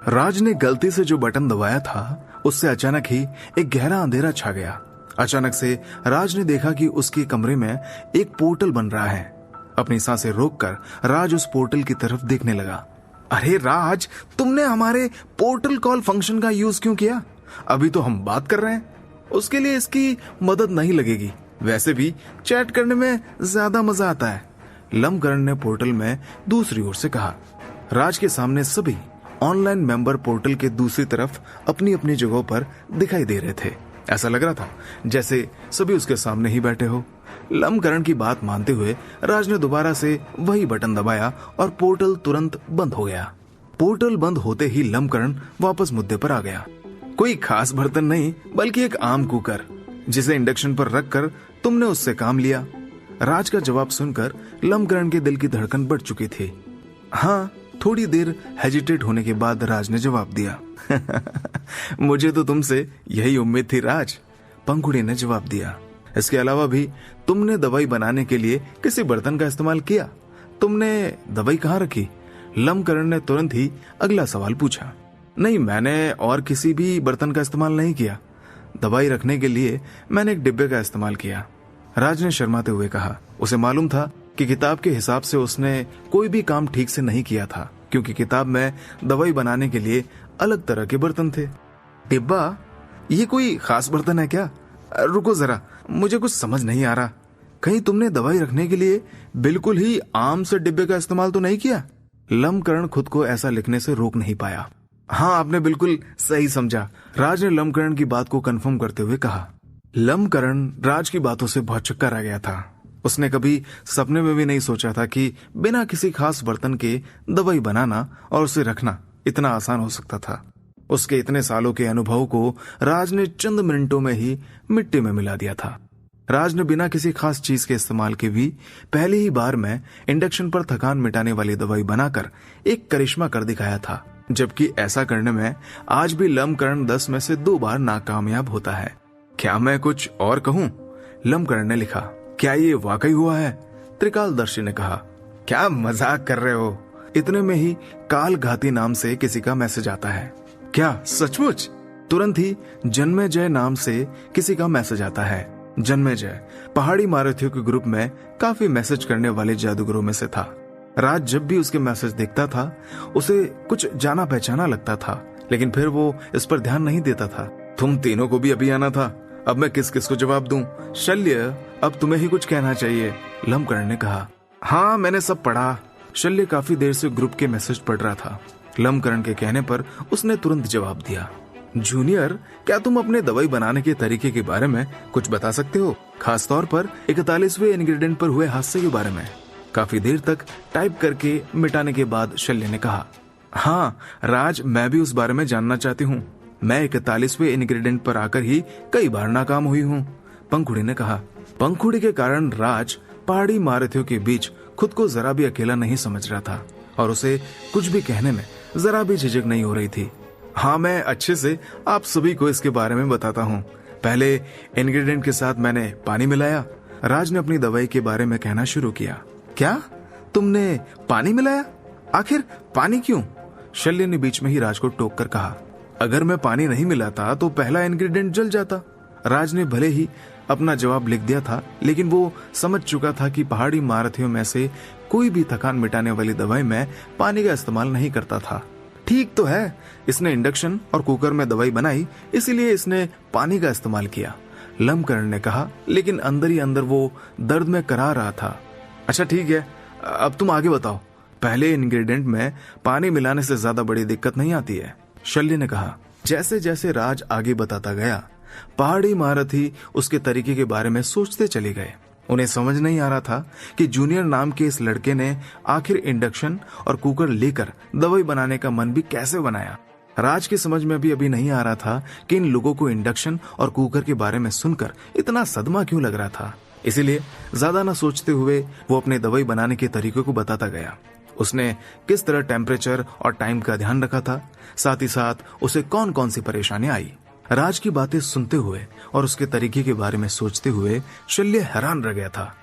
राज ने गलती से जो बटन दबाया था उससे अचानक ही एक गहरा अंधेरा छा गया। अचानक से राज ने देखा कि उसके कमरे में एक पोर्टल बन रहा है। अपनी सांसें रोककर राज उस पोर्टल की तरफ देखने लगा। अरे राज, तुमने हमारे पोर्टल कॉल फंक्शन का यूज क्यों किया? अभी तो हम बात कर रहे हैं। उसके लिए इसकी मदद नहीं लगेगी। वैसे भी चैट करने में ज्यादा मजा आता है, लमकरण ने पोर्टल में दूसरी ओर से कहा। राज के सामने सभी ऑनलाइन मेंबर पोर्टल के दूसरी तरफ अपनी अपनी जगहों पर दिखाई दे रहे थे। ऐसा लग रहा था जैसे सभी उसके सामने ही बैठे हो। लमकरण की बात मानते हुए राज ने दोबारा से वही बटन दबाया और पोर्टल तुरंत बंद हो गया। पोर्टल बंद होते ही लमकरण वापस मुद्दे पर आ गया। कोई खास बर्तन नहीं, बल्कि एक आम कुकर, जिसे इंडक्शन पर रखकर तुमने उससे काम लिया। राज का जवाब सुनकर लमकरण के दिल की धड़कन बढ़ चुकी थी। हाँ, थोड़ी देर हेजिटेट होने के बाद राज ने जवाब दिया। मुझे तो तुमसे यही उम्मीद थी राज, पंखुड़ी ने जवाब दिया। इसके अलावा भी तुमने दवाई बनाने के लिए किसी बर्तन का इस्तेमाल किया? तुमने दवाई कहाँ रखी? लमकरण ने तुरंत ही अगला सवाल पूछा। नहीं, मैंने और किसी भी बर्तन का इस्तेमाल नहीं किया। दवाई रखने के लिए मैंने एक डिब्बे का इस्तेमाल किया, राज ने शर्माते हुए कहा। उसे मालूम था कि किताब के हिसाब से उसने कोई भी काम ठीक से नहीं किया था, क्योंकि किताब में दवाई बनाने के लिए अलग तरह के बर्तन थे। डिब्बा? ये कोई खास बर्तन है क्या? रुको जरा, मुझे कुछ समझ नहीं आ रहा। कहीं तुमने दवाई रखने के लिए बिल्कुल ही आम से डिब्बे का इस्तेमाल तो नहीं किया? लमकरण खुद को ऐसा लिखने से रोक नहीं पाया। हाँ, आपने बिल्कुल सही समझा, राज ने लमकरण की बात को कंफर्म करते हुए कहा। लमकरण राज की बातों से बहुत चक्कर आ गया था। उसने कभी सपने में भी नहीं सोचा था कि बिना किसी खास बर्तन के दवाई बनाना और उसे रखना इतना आसान हो सकता था। उसके इतने सालों के अनुभव को राज ने चंद मिनटों में ही मिट्टी में मिला दिया था। राज ने बिना किसी खास चीज के इस्तेमाल के भी पहली ही बार में इंडक्शन पर थकान मिटाने वाली दवाई बनाकर एक करिश्मा कर दिखाया था, जबकि ऐसा करने में आज भी लमकरण 10 में से 2 बार नाकामयाब होता है। क्या मैं कुछ और कहूं? लमकरण ने लिखा। क्या ये वाकई हुआ है? त्रिकालदर्शी ने कहा। क्या मजाक कर रहे हो? इतने में ही कालघाती नाम से किसी का मैसेज आता है। क्या सचमुच? तुरंत ही जन्मेजय नाम से किसी का मैसेज आता है। जन्मेजय पहाड़ी मारुतियों के ग्रुप में काफी मैसेज करने वाले जादूगरों में से था। राज जब भी उसके मैसेज देखता था उसे कुछ जाना पहचाना लगता था, लेकिन फिर वो इस पर ध्यान नहीं देता था। तुम तीनों को भी अभी आना था, अब मैं किस किस को जवाब दूं? शल्य, अब तुम्हें ही कुछ कहना चाहिए, लमकरण ने कहा। हाँ, मैंने सब पढ़ा। शल्य काफी देर से ग्रुप के मैसेज पढ़ रहा था। लमकरण के कहने पर उसने तुरंत जवाब दिया। जूनियर, क्या तुम अपने दवाई बनाने के तरीके के बारे में कुछ बता सकते हो, खासतौर पर 41वें इंग्रेडिएंट पर हुए हादसे के बारे में? काफी देर तक टाइप करके मिटाने के बाद शल्य ने कहा। हाँ राज, मैं भी उस बारे में जानना चाहती हूँ। मैं 41वें इंग्रेडिएंट पर आकर ही कई बार नाकाम हुई हूँ, पंखुड़ी ने कहा। पंखुड़ी के कारण राज पहाड़ी मारुतियों के बीच खुद को जरा भी अकेला नहीं समझ रहा था और उसे कुछ भी कहने में जरा भी झिझक नहीं हो रही थी। हाँ, मैं अच्छे से आप सभी को इसके बारे में बताता हूँ। पहले इंग्रेडिएंट के साथ मैंने पानी मिलाया। राज ने अपनी दवाई के बारे में कहना शुरू किया। क्या तुमने पानी मिलाया? आखिर पानी क्यों? शल्य ने बीच में ही राज को टोक कर कहा। अगर मैं पानी नहीं मिलाता तो पहला इंग्रेडिएंट जल जाता। राज ने भले ही अपना जवाब लिख दिया था, लेकिन वो समझ चुका था कि पहाड़ी मारुतियों में से कोई भी थकान मिटाने वाली दवाई में पानी का इस्तेमाल नहीं करता था। ठीक तो है, इसने इंडक्शन और कुकर में दवाई बनाई, इसीलिए इसने पानी का इस्तेमाल किया, लमकरण ने कहा, लेकिन अंदर ही अंदर वो दर्द में करा रहा था। अच्छा ठीक है, अब तुम आगे बताओ। पहले इंग्रेडिएंट में पानी मिलाने से ज्यादा बड़ी दिक्कत नहीं आती है, शल्य ने कहा। जैसे जैसे राज आगे बताता गया, पहाड़ी मारुति उसके तरीके के बारे में सोचते चले गए। उन्हें समझ नहीं आ रहा था कि जूनियर नाम के इस लड़के ने आखिर इंडक्शन और कुकर लेकर दवाई बनाने का मन भी कैसे बनाया। राज की समझ में भी अभी नहीं आ रहा था कि इन लोगों को इंडक्शन और कुकर के बारे में सुनकर इतना सदमा क्यों लग रहा था। इसीलिए ज्यादा न सोचते हुए वो अपने दवाई बनाने के तरीके को बताता गया। उसने किस तरह टेम्परेचर और टाइम का ध्यान रखा था, साथ ही साथ उसे कौन कौन सी परेशानी आई। राज की बातें सुनते हुए और उसके तरीके के बारे में सोचते हुए शल्य हैरान रह गया था।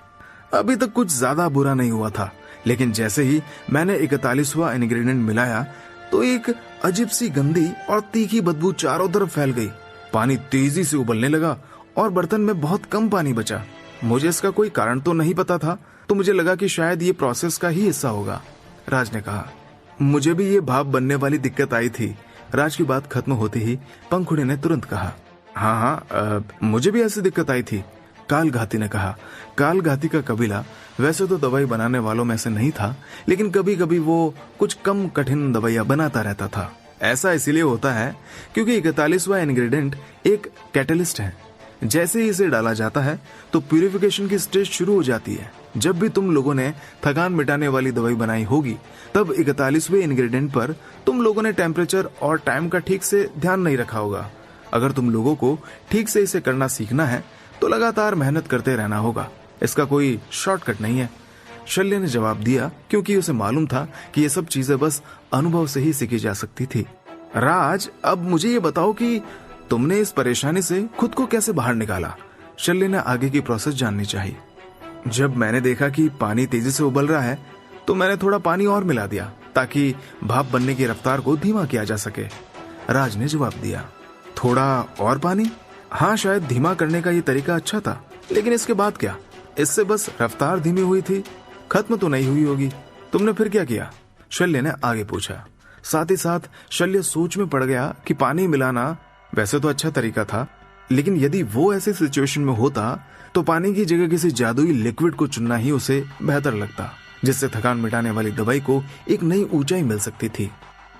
अभी तक कुछ ज्यादा बुरा नहीं हुआ था, लेकिन जैसे ही मैंने 41वां इंग्रेडिएंट मिलाया तो एक अजीब सी गंदी और तीखी बदबू चारों तरफ फैल गई। पानी तेजी से उबलने लगा और बर्तन में बहुत कम पानी बचा। मुझे इसका कोई कारण तो नहीं पता था, तो मुझे लगा कि शायद ये प्रोसेस का ही हिस्सा होगा। राज ने कहा, मुझे भी ये भाप बनने वाली दिक्कत आई थी। राज की बात खत्म होते ही पंखुड़ी ने तुरंत कहा, हाँ, मुझे भी ऐसी दिक्कत आई थी। कालघाती ने कहा। कालघाती का कबीला वैसे तो दवाई बनाने वालों में से नहीं था, लेकिन कभी कभी वो कुछ कम कठिन दवाइयां बनाता रहता था। ऐसा इसीलिए होता है क्योंकि 41वां इंग्रेडिएंट एक कैटलिस्ट है। जैसे ही इसे डाला जाता है तो प्यूरिफिकेशन की स्टेज शुरू हो जाती है। जब भी तुम लोगों ने थकान मिटाने वाली दवाई बनाई होगी, तब 41वें इंग्रेडिएंट पर तुम लोगों ने टेम्परेचर और टाइम का ठीक से ध्यान नहीं रखा होगा। अगर तुम लोगों को ठीक से इसे करना सीखना है तो लगातार मेहनत करते रहना होगा। इसका कोई शॉर्टकट नहीं है। शल्य ने जवाब दिया, क्योंकि उसे मालूम था कि ये सब चीजें बस अनुभव से ही सीखी जा सकती थी। राज, अब मुझे ये बताओ कि तुमने इस परेशानी से खुद को कैसे बाहर निकाला? शल्य ने आगे की प्रोसेस जाननी चाहिए। जब मैंने देखा कि पानी तेजी से उबल रहा है तो मैंने थोड़ा पानी और मिला दिया ताकि भाप बनने की रफ्तार को धीमा किया जा सके। राज ने जवाब दिया। थोड़ा और पानी? हाँ, शायद धीमा करने का ये तरीका अच्छा था, लेकिन इसके बाद क्या? इससे बस रफ्तार धीमी हुई थी, खत्म तो नहीं हुई होगी। तुमने फिर क्या किया? शल्य ने आगे पूछा। साथ ही साथ शल्य सोच में पड़ गया कि पानी मिलाना वैसे तो अच्छा तरीका था, लेकिन यदि वो ऐसे सिचुएशन में होता तो पानी की जगह किसी जादुई लिक्विड को चुनना ही उसे बेहतर लगता, जिससे थकान मिटाने वाली दवाई को एक नई ऊंचाई मिल सकती थी।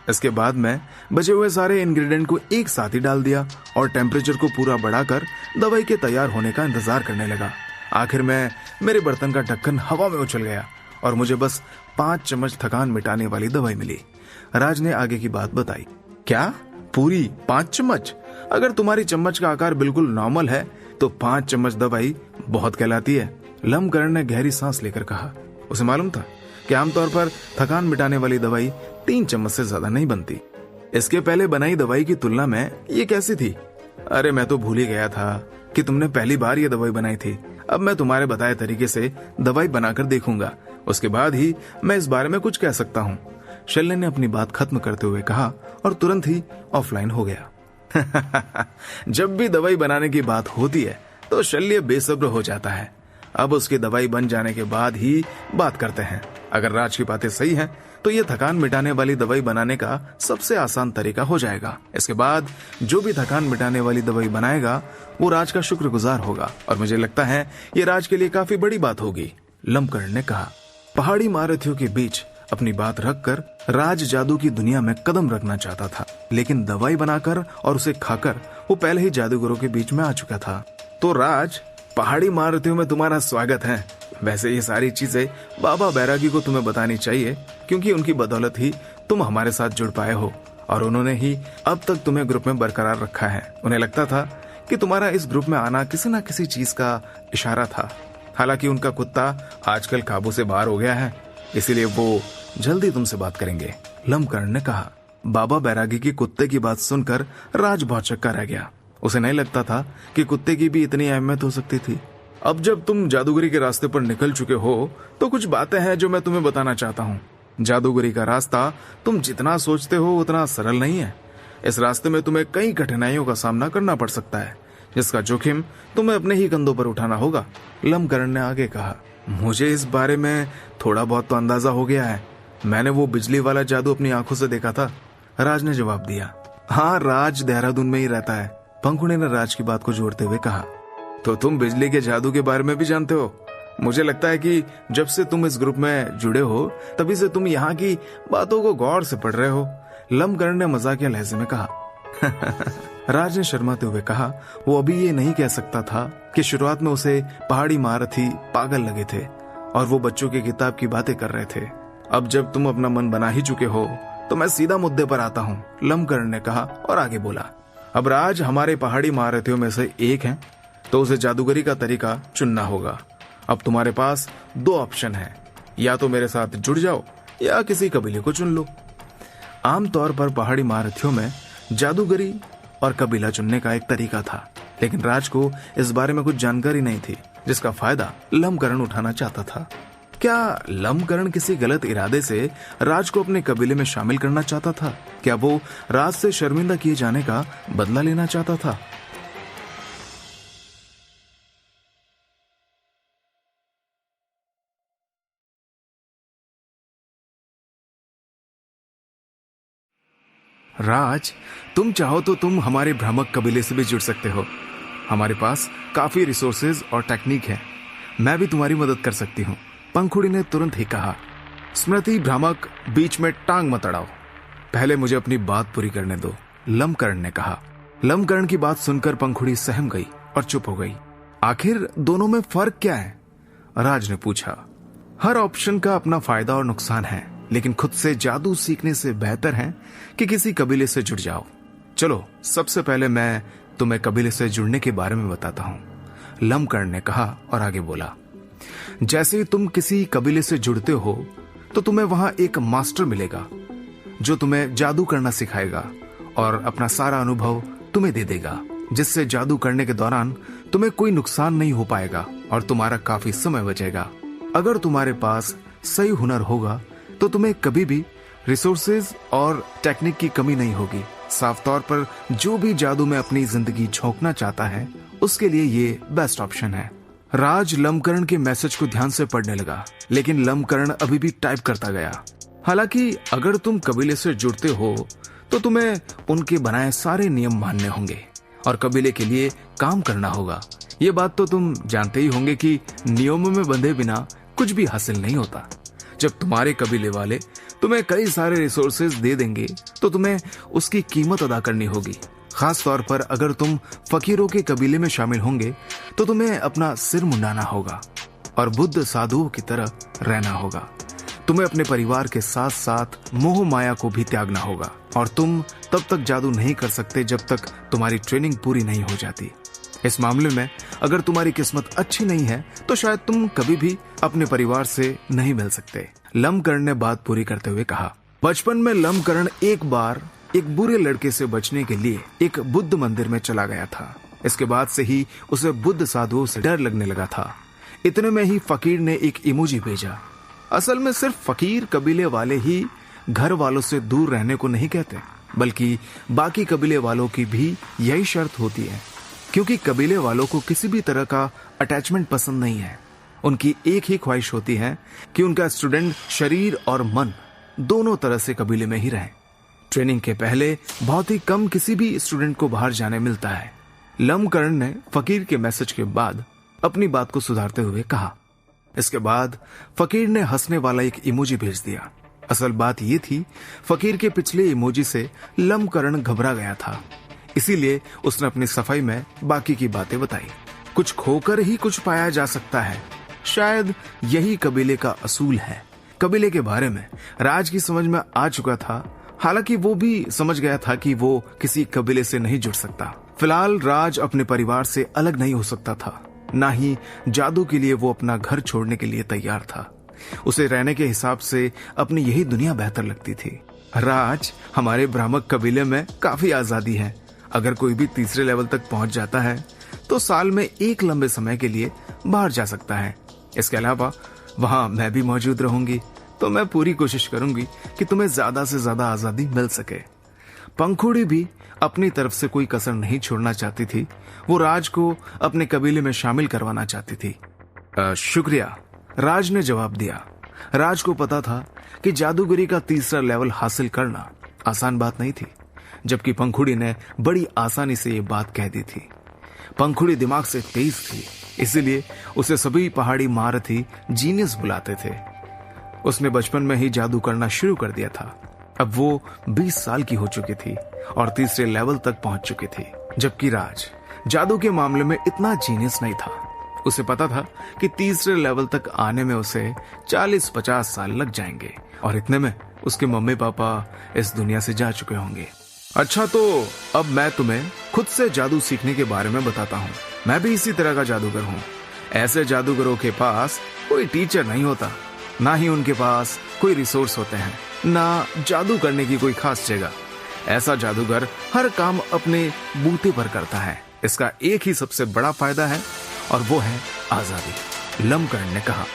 इसके बाद मैं बचे हुए सारे इंग्रेडिएंट को एक साथ ही डाल दिया और टेम्परेचर को पूरा बढ़ाकर दवाई के तैयार होने का इंतजार करने लगा। आखिर में मेरे बर्तन का ढक्कन हवा में उछल गया और मुझे बस 5 चम्मच थकान मिटाने वाली दवाई मिली। राज ने आगे की बात बताई। क्या? पूरी 5 चम्मच? अगर तुम्हारी चम्मच का आकार बिल्कुल नॉर्मल है तो 5 चम्मच दवाई बहुत कहलाती है। लम्बकरण ने गहरी सांस लेकर कहा। उसे मालूम था कि आमतौर पर थकान मिटाने वाली दवाई 3 चम्मच से ज्यादा नहीं बनती। इसके पहले बनाई दवाई की तुलना में ये कैसी थी? अरे, मैं तो भूल ही गया था कि तुमने पहली बार ये दवाई बनाई थी। अब मैं तुम्हारे बताए तरीके से दवाई बनाकर देखूंगा, उसके बाद ही मैं इस बारे में कुछ कह सकता हूँ। शल्य ने अपनी बात खत्म करते हुए कहा और तुरंत ही ऑफलाइन हो गया। जब भी दवाई बनाने की बात होती है तो शल्य बेसब्र हो जाता है। अब उसकी दवाई बन जाने के बाद ही बात करते हैं। अगर राज की बातें सही हैं तो ये थकान मिटाने वाली दवाई बनाने का सबसे आसान तरीका हो जाएगा। इसके बाद जो भी थकान मिटाने वाली दवाई बनाएगा वो राज का शुक्रगुजार होगा और मुझे लगता है ये राज के लिए काफी बड़ी बात होगी। लम्बकर्ण ने कहा। पहाड़ी महारथियों के बीच अपनी बात रखकर राज जादू की दुनिया में कदम रखना चाहता था, लेकिन दवाई बनाकर और उसे खाकर वो पहले ही जादूगरों के बीच में आ चुका था। तो राज, पहाड़ी महारथियों में तुम्हारा स्वागत है। वैसे ये सारी चीजें बाबा बैरागी को तुम्हें बतानी चाहिए, क्योंकि उनकी बदौलत ही तुम हमारे साथ जुड़ पाए हो और उन्होंने ही अब तक तुम्हें ग्रुप में बरकरार रखा है। उन्हें लगता था कि तुम्हारा इस ग्रुप में आना किसी न किसी चीज का इशारा था। हालांकि उनका कुत्ता आजकल काबू से बाहर हो गया है, इसीलिए वो जल्दी तुमसे बात करेंगे। लम्बकर्ण ने कहा। बाबा बैरागी की कुत्ते की बात सुनकर राज बहुत चक्का रह गया। उसे नहीं लगता था कि कुत्ते की भी इतनी अहमियत हो सकती थी। अब जब तुम जादूगरी के रास्ते पर निकल चुके हो तो कुछ बातें हैं जो मैं तुम्हें बताना चाहता हूँ। जादूगरी का रास्ता तुम जितना सोचते हो उतना सरल नहीं है। इस रास्ते में तुम्हें कई कठिनाइयों का सामना करना पड़ सकता है, जिसका जोखिम तुम्हें अपने ही कंधों पर उठाना होगा। लम्बकर्ण ने आगे कहा। मुझे इस बारे में थोड़ा बहुत तो अंदाजा हो गया है। मैंने वो बिजली वाला जादू अपनी आंखों से देखा था। राज ने जवाब दिया। हाँ, राज देहरादून में ही रहता है। पंखुड़ी ने राज की बात को जोड़ते हुए कहा। तो तुम बिजली के जादू के बारे में भी जानते हो? मुझे लगता है कि जब से तुम इस ग्रुप में जुड़े हो तभी से तुम यहाँ की बातों को गौर से पढ़ रहे हो। लम्बकर्ण ने मजाकिया लहजे में कहा। राज ने शर्माते हुए कहा। वो अभी ये नहीं कह सकता था कि शुरुआत में उसे पहाड़ी महारथी पागल लगे थे और वो बच्चों की किताब की बातें कर रहे थे। अब जब तुम अपना मन बना ही चुके हो तो मैं सीधा मुद्दे पर आता हूँ, लम्बकर्ण ने कहा और आगे बोला। अब राज हमारे पहाड़ी महारथियों में से एक है, तो उसे जादूगरी का तरीका चुनना होगा। अब तुम्हारे पास 2 ऑप्शन हैं, या तो मेरे साथ जुड़ जाओ या किसी कबीले को चुन लो। आमतौर पर पहाड़ी महारथियों में जादूगरी और कबीला चुनने का एक तरीका था, लेकिन राज को इस बारे में कुछ जानकारी नहीं थी, जिसका फायदा लम्बकर्ण उठाना चाहता था। क्या लम्बकरण किसी गलत इरादे से राज को अपने कबीले में शामिल करना चाहता था? क्या वो राज से शर्मिंदा किए जाने का बदला लेना चाहता था? राज, तुम चाहो तो तुम हमारे भ्रामक कबीले से भी जुड़ सकते हो। हमारे पास काफी रिसोर्सेज और टेक्निक है। मैं भी तुम्हारी मदद कर सकती हूँ। पंखुड़ी ने तुरंत ही कहा। स्मृति भ्रामक, बीच में टांग मत अड़ाओ, पहले मुझे अपनी बात पूरी करने दो, लम्बकरण ने कहा। लम्बकरण की बात सुनकर पंखुड़ी सहम गई और चुप हो गई। आखिर दोनों में फर्क क्या है? राज ने पूछा। हर ऑप्शन का अपना फायदा और नुकसान है, लेकिन खुद से जादू सीखने से बेहतर है कि किसी कबीले से जुड़ जाओ। चलो, सबसे पहले मैं तुम्हें कबीले से जुड़ने के बारे में बताता हूँ, लम्बकर्ण ने कहा और आगे बोला। जैसे ही तुम किसी कबीले से जुड़ते हो तो तुम्हें वहां एक मास्टर मिलेगा जो तुम्हें जादू करना सिखाएगा और अपना सारा अनुभव तुम्हें दे देगा, जिससे जादू करने के दौरान तुम्हें कोई नुकसान नहीं हो पाएगा और तुम्हारा काफी समय बचेगा। अगर तुम्हारे पास सही हुनर होगा तो तुम्हें कभी भी रिसोर्सेज और टेक्निक की कमी नहीं होगी। साफ तौर पर जो भी जादू में अपनी जिंदगी झोंकना चाहता है उसके लिए ये बेस्ट ऑप्शन है। राज लम्बकर्ण के मैसेज को ध्यान से पढ़ने लगा, लेकिन लम्बकर्ण अभी भी टाइप करता गया। हालांकि अगर तुम कबीले से जुड़ते हो तो तुम्हें उनके बनाए सारे नियम मानने होंगे और कबीले के लिए काम करना होगा। ये बात तो तुम जानते ही होंगे कि नियमों में बंधे बिना कुछ भी हासिल नहीं होता। जब तुम्हारे कबीले वाले तुम्हें कई सारे रिसोर्सेज दे देंगे तो तुम्हें उसकी कीमत अदा करनी होगी। खास तौर पर अगर तुम फकीरों के कबीले में शामिल होंगे तो तुम्हें अपना सिर मुंडाना होगा और बुद्ध साधुओं की तरह रहना होगा। तुम्हें अपने परिवार के साथ साथ मोह माया को भी त्यागना होगा और तुम तब तक जादू नहीं कर सकते जब तक तुम्हारी ट्रेनिंग पूरी नहीं हो जाती। इस मामले में अगर तुम्हारी किस्मत अच्छी नहीं है तो शायद तुम कभी भी अपने परिवार से नहीं मिल सकते। लम्बकर्ण ने बात पूरी करते हुए कहा। बचपन में लम्बकर्ण एक बार एक बुरे लड़के से बचने के लिए एक बुद्ध मंदिर में चला गया था। इसके बाद से ही उसे बुद्ध साधुओं से डर लगने लगा था। इतने में ही फकीर ने एक इमोजी भेजा। असल में सिर्फ फकीर कबीले वाले ही घर वालों से दूर रहने को नहीं कहते, बल्कि बाकी कबीले वालों की भी यही शर्त होती है, क्योंकि कबीले वालों को किसी भी तरह का अटैचमेंट पसंद नहीं है। उनकी एक ही ख्वाहिश होती है कि उनका स्टूडेंट शरीर और मन दोनों तरह से कबीले में ही रहे। ट्रेनिंग के पहले बहुत ही कम किसी भी स्टूडेंट को बाहर जाने मिलता है। लम्बकर्ण ने फकीर के मैसेज के बाद अपनी बात को सुधारते हुए कहा। इसके बाद फकीर ने हंसने वाला एक इमोजी भेज दिया। असल बात ये थी, फकीर के पिछले इमोजी से लम्बकर्ण घबरा गया था, इसीलिए उसने अपनी सफाई में बाकी की बातें बताई। कुछ खोकर ही कुछ पाया जा सकता है, शायद यही कबीले का असूल है। कबीले के बारे में राज की समझ में आ चुका था, हालांकि वो भी समझ गया था कि वो किसी कबीले से नहीं जुड़ सकता। फिलहाल राज अपने परिवार से अलग नहीं हो सकता था, ना ही जादू के लिए वो अपना घर छोड़ने के लिए तैयार था। उसे रहने के हिसाब से अपनी यही दुनिया बेहतर लगती थी। राज, हमारे भ्रामक कबीले में काफी आजादी है। अगर कोई भी तीसरे लेवल तक पहुंच जाता है तो साल में एक लंबे समय के लिए बाहर जा सकता है। इसके अलावा वहां मैं भी मौजूद रहूंगी, तो मैं पूरी कोशिश करूंगी कि तुम्हें ज्यादा से ज्यादा आजादी मिल सके। पंखुड़ी भी अपनी तरफ से कोई कसर नहीं छोड़ना चाहती थी। वो राज को अपने कबीले में शामिल करवाना चाहती थी। शुक्रिया, राज ने जवाब दिया। राज को पता था कि जादूगरी का तीसरा लेवल हासिल करना आसान बात नहीं थी, जबकि पंखुड़ी ने बड़ी आसानी से ये बात कह दी थी। पंखुड़ी दिमाग से तेज थी, इसीलिए उसे सभी पहाड़ी महारथी जीनियस बुलाते थे। उसने बचपन में ही जादू करना शुरू कर दिया था। अब वो 20 साल की हो चुकी थी और तीसरे लेवल तक पहुंच चुकी थी, जबकि राज जादू के मामले में इतना जीनियस नहीं था। उसे पता था कि तीसरे लेवल तक आने में उसे 40-50 साल लग जाएंगे और इतने में उसके मम्मी पापा इस दुनिया से जा चुके होंगे। अच्छा, तो अब मैं तुम्हें खुद से जादू सीखने के बारे में बताता हूँ। मैं भी इसी तरह का जादूगर हूँ। ऐसे जादूगरों के पास कोई टीचर नहीं होता, ना ही उनके पास कोई रिसोर्स होते हैं, ना जादू करने की कोई खास जगह। ऐसा जादूगर हर काम अपने बूते पर करता है। इसका एक ही सबसे बड़ा फायदा है और वो है आजादी, लम्बकर्ण ने कहा।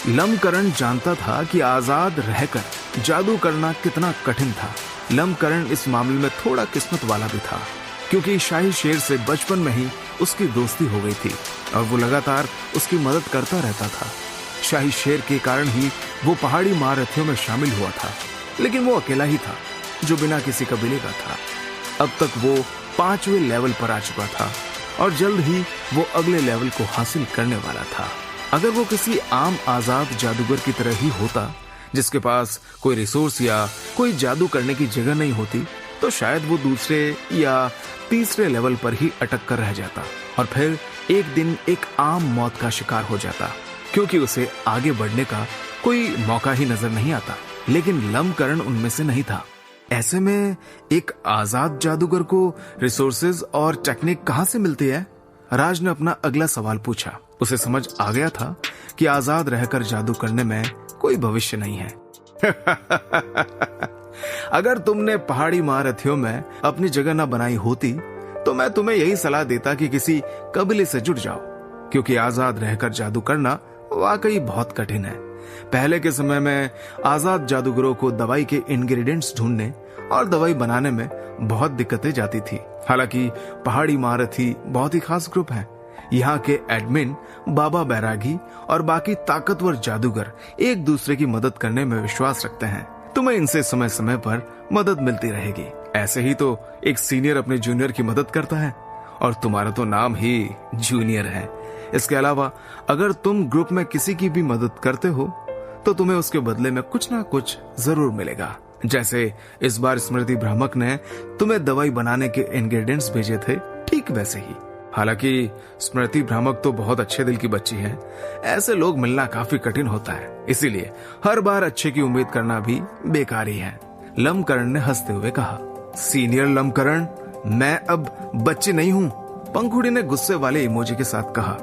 लम्बकरण जानता था कि आजाद रहकर जादू करना कितना कठिन था। लम्बकरण इस मामले में थोड़ा किस्मत वाला भी था, क्योंकि शाही शेर से बचपन में ही उसकी दोस्ती हो गई थी और वो लगातार उसकी मदद करता रहता था। शाही शेर के कारण ही वो पहाड़ी महारथियों में शामिल हुआ था, लेकिन वो अकेला ही था जो बिना किसी कबीले का था। अब तक वो 5वें लेवल पर आ चुका था और जल्द ही वो अगले लेवल को हासिल करने वाला था। अगर वो किसी आम आजाद जादूगर की तरह ही होता, जिसके पास कोई रिसोर्स या कोई जादू करने की जगह नहीं होती, तो शायद वो दूसरे या तीसरे लेवल पर ही अटक कर रह जाता और फिर एक दिन एक आम मौत का शिकार हो जाता, क्योंकि उसे आगे बढ़ने का कोई मौका ही नजर नहीं आता। लेकिन लम्बकरण उनमें से नहीं था। ऐसे में एक आजाद जादूगर को रिसोर्सेज और टेक्निक कहां से मिलती है? राज ने अपना अगला सवाल पूछा। उसे समझ आ गया था कि आजाद रहकर जादू करने में कोई भविष्य नहीं है। अगर तुमने पहाड़ी महारथियों में अपनी जगह न बनाई होती तो मैं तुम्हें यही सलाह देता कि किसी कबीले से जुड़ जाओ, क्योंकि आजाद रहकर जादू करना वाकई बहुत कठिन है। पहले के समय में आजाद जादूगरों को दवाई के इंग्रेडिएंट्स ढूंढने और दवाई बनाने में बहुत दिक्कतें जाती थी। हालांकि पहाड़ी महारथी बहुत ही खास ग्रुप है। यहाँ के एडमिन, बाबा बैरागी और बाकी ताकतवर जादूगर एक दूसरे की मदद करने में विश्वास रखते हैं। तुम्हें इनसे समय समय पर मदद मिलती रहेगी। ऐसे ही तो एक सीनियर अपने जूनियर की मदद करता है, और तुम्हारा तो नाम ही जूनियर है। इसके अलावा अगर तुम ग्रुप में किसी की भी मदद करते हो तो तुम्हें उसके बदले में कुछ ना कुछ जरूर मिलेगा। जैसे इस बार स्मृति भ्रामक ने तुम्हें दवाई बनाने के इंग्रेडिएंट्स भेजे थे, ठीक वैसे ही। हालांकि स्मृति भ्रामक तो बहुत अच्छे दिल की बच्ची है, ऐसे लोग मिलना काफी कठिन होता है, इसीलिए हर बार अच्छे की उम्मीद करना भी बेकार ही है। लम्बकरण ने हंसते हुए कहा, सीनियर लम्बकरण, मैं अब बच्चे नहीं हूँ, पंखुड़ी ने गुस्से वाले इमोजी के साथ कहा।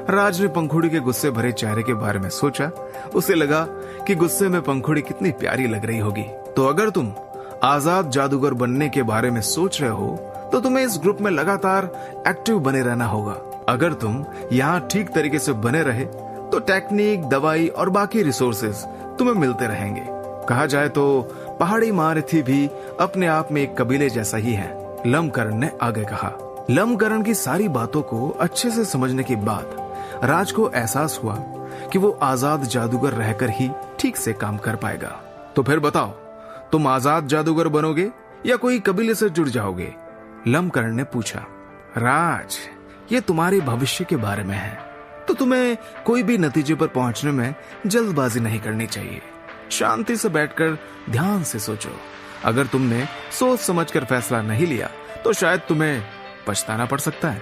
राज ने पंखुड़ी के गुस्से भरे चेहरे के बारे में सोचा। उसे लगा कि गुस्से में पंखुड़ी कितनी प्यारी लग रही होगी। तो अगर तुम आजाद जादूगर बनने के बारे में सोच रहे हो तो तुम्हें इस ग्रुप में लगातार एक्टिव बने रहना होगा। अगर तुम यहाँ ठीक तरीके से बने रहे तो टेक्निक, दवाई और बाकी रिसोर्सेज तुम्हें मिलते रहेंगे। कहा जाए तो पहाड़ी महारथी भी अपने आप में एक कबीले जैसा ही है, लम्बकरण ने आगे कहा। लम्बकरण की सारी बातों को अच्छे से समझने के बाद राज को एहसास हुआ कि वो आजाद जादूगर रहकर ही ठीक से काम कर पाएगा। तो फिर बताओ, तुम आजाद जादूगर बनोगे या कोई कबीले से जुड़ जाओगे? लम्बकरण ने पूछा। राज, ये तुम्हारे भविष्य के बारे में है, तो तुम्हें कोई भी नतीजे पर पहुंचने में जल्दबाजी नहीं करनी चाहिए। शांति से बैठकर ध्यान से सोचो। अगर तुमने सोच समझकर फैसला नहीं लिया तो शायद तुम्हें पछताना पड़ सकता है।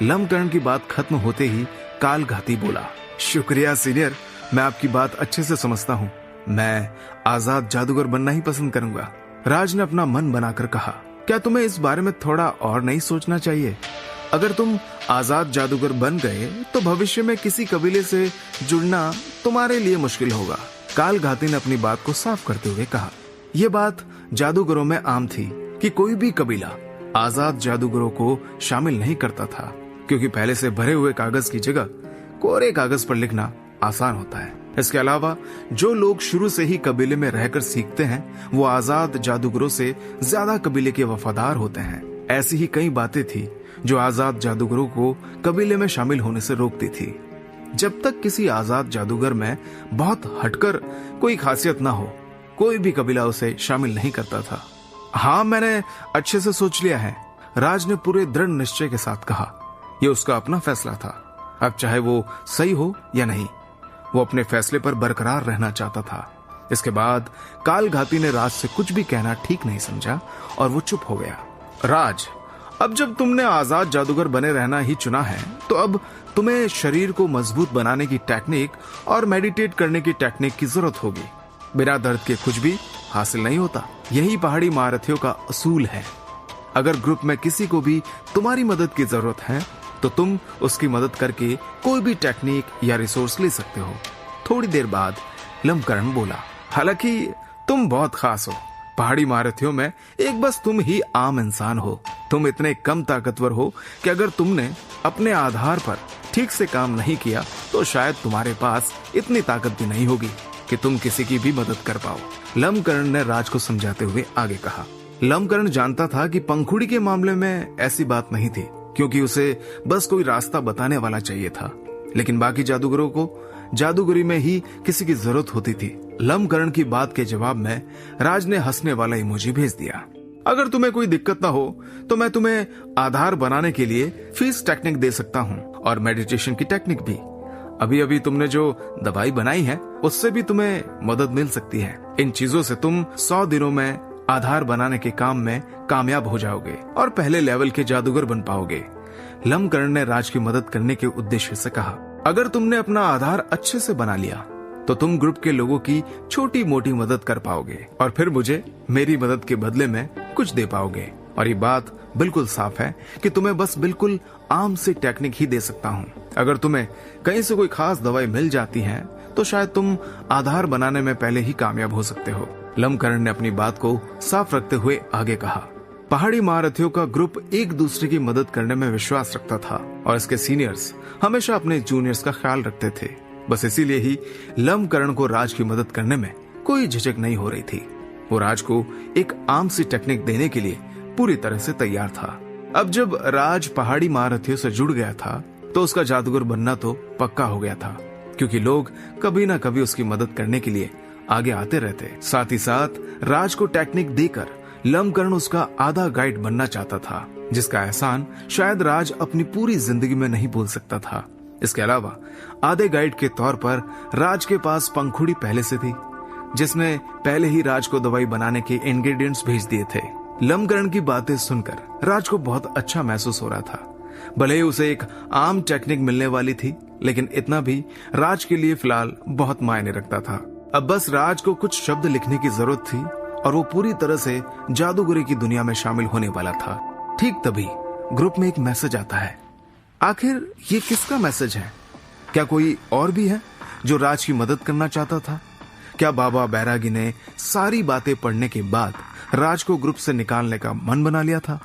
लम्बकरण की बात खत्म होते ही कालघाती बोला, शुक्रिया सीनियर, मैं आपकी बात अच्छे से समझता हूँ। मैं आजाद जादूगर बनना ही पसंद करूंगा। राज ने अपना मन बनाकर कहा, क्या तुम्हें इस बारे में थोड़ा और नहीं सोचना चाहिए? अगर तुम आजाद जादूगर बन गए तो भविष्य में किसी कबीले से जुड़ना तुम्हारे लिए मुश्किल होगा। कालघाती ने अपनी बात को साफ करते हुए कहा। यह बात जादूगरों में आम थी कि कोई भी कबीला आजाद जादूगरों को शामिल नहीं करता था, क्योंकि पहले से भरे हुए कागज की जगह कोरे कागज पर लिखना आसान होता है। इसके अलावा जो लोग शुरू से ही कबीले में रहकर सीखते हैं वो आजाद जादूगरों से ज्यादा कबीले के वफादार होते हैं। ऐसी ही कई बातें थी जो आजाद जादूगरों को कबीले में शामिल होने से रोकती थी। जब तक किसी आजाद जादूगर में बहुत हटकर कोई खासियत ना हो, कोई भी कबीला उसे शामिल नहीं करता था। हाँ, मैंने अच्छे से सोच लिया है, राज ने पूरे दृढ़ निश्चय के साथ कहा। यह उसका अपना फैसला था। अब चाहे वो सही हो या नहीं, वो अपने फैसले पर बरकरार रहना चाहता था। इसके बाद कालघाती ने राज से कुछ भी कहना ठीक नहीं समझा और वो चुप हो गया। राज, अब जब तुमने आजाद जादूगर बने रहना ही चुना है तो अब तुम्हें शरीर को मजबूत बनाने की टेक्निक और मेडिटेट करने की टेक्निक की जरूरत होगी। बिना दर्द के कुछ भी हासिल नहीं होता। यही पहाड़ी महारथियों का असूल है। अगर ग्रुप में किसी को भी तुम्हारी मदद की जरूरत है तो तुम उसकी मदद करके कोई भी टेक्निक या रिसोर्स ले सकते हो। थोड़ी देर बाद लम्बकरण बोला, हालांकि तुम बहुत खास हो। पहाड़ी महारथियों में एक बस तुम ही आम इंसान हो। तुम इतने कम ताकतवर हो कि अगर तुमने अपने आधार पर ठीक से काम नहीं किया तो शायद तुम्हारे पास इतनी ताकत भी नहीं होगी कि तुम किसी की भी मदद कर पाओ। लम्बकर्ण ने राज को समझाते हुए आगे कहा। लम्बकर्ण जानता था कि पंखुड़ी के मामले में ऐसी बात नहीं थी, क्योंकि उसे बस कोई रास्ता बताने वाला चाहिए था, लेकिन बाकी जादूगरों को जादूगरी में ही किसी की जरूरत होती थी। लम्बकर्ण की बात के जवाब में राज ने हंसने वाला इमोजी भेज दिया। अगर तुम्हें कोई दिक्कत ना हो तो मैं तुम्हें आधार बनाने के लिए फीस टेक्निक दे सकता हूँ, और मेडिटेशन की टेक्निक भी। अभी अभी तुमने जो दवाई बनाई है उससे भी तुम्हें मदद मिल सकती है। इन चीजों से तुम 100 दिनों में आधार बनाने के काम में कामयाब हो जाओगे और पहले लेवल के जादूगर बन पाओगे। लम्बकर्ण ने राज की मदद करने के उद्देश्य से कहा, अगर तुमने अपना आधार अच्छे से बना लिया तो तुम ग्रुप के लोगों की छोटी मोटी मदद कर पाओगे और फिर मुझे मेरी मदद के बदले में कुछ दे पाओगे। और ये बात बिल्कुल साफ है कि तुम्हें बस बिल्कुल आम सी टेक्निक ही दे सकता हूँ। अगर तुम्हें कहीं से कोई खास दवाई मिल जाती है तो शायद तुम आधार बनाने में पहले ही कामयाब हो सकते हो। लम्बकर्ण ने अपनी बात को साफ रखते हुए आगे कहा। पहाड़ी महारथियों का ग्रुप एक दूसरे की मदद करने में विश्वास रखता था और इसके सीनियर्स हमेशा अपने जूनियर्स का ख्याल रखते थे। बस इसीलिए ही लम्बकर्ण को राज की मदद करने में कोई झिझक नहीं हो रही थी। वो राज को एक आम सी टेक्निक देने के लिए पूरी तरह से तैयार था। अब जब राज पहाड़ी महारथियों से जुड़ गया था तो उसका जादूगर बनना तो पक्का हो गया था, क्योंकि लोग कभी ना कभी उसकी मदद करने के लिए आगे आते रहते। साथ ही साथ राज को टेक्निक देकर लम्बकर्ण उसका आधा गाइड बनना चाहता था, जिसका एहसान शायद राज अपनी पूरी जिंदगी में नहीं भूल सकता था। इसके अलावा आधे गाइड के तौर पर राज के पास पंखुड़ी पहले से थी, जिसने पहले ही राज को दवाई बनाने के इंग्रेडिएंट्स भेज दिए थे। लम्बकर्ण की बातें सुनकर राज को बहुत अच्छा महसूस हो रहा था। भले ही उसे एक आम टेक्निक मिलने वाली थी, लेकिन इतना भी राज के लिए फिलहाल बहुत मायने रखता था। अब बस राज को कुछ शब्द लिखने की जरूरत थी और वो पूरी तरह से जादूगरी की दुनिया में शामिल होने वाला था। ठीक तभी ग्रुप में एक मैसेज आता है। आखिर ये किसका मैसेज है? क्या कोई और भी है जो राज की मदद करना चाहता था? क्या बाबा बैरागी ने सारी बातें पढ़ने के बाद राज को ग्रुप से निकालने का मन बना लिया था?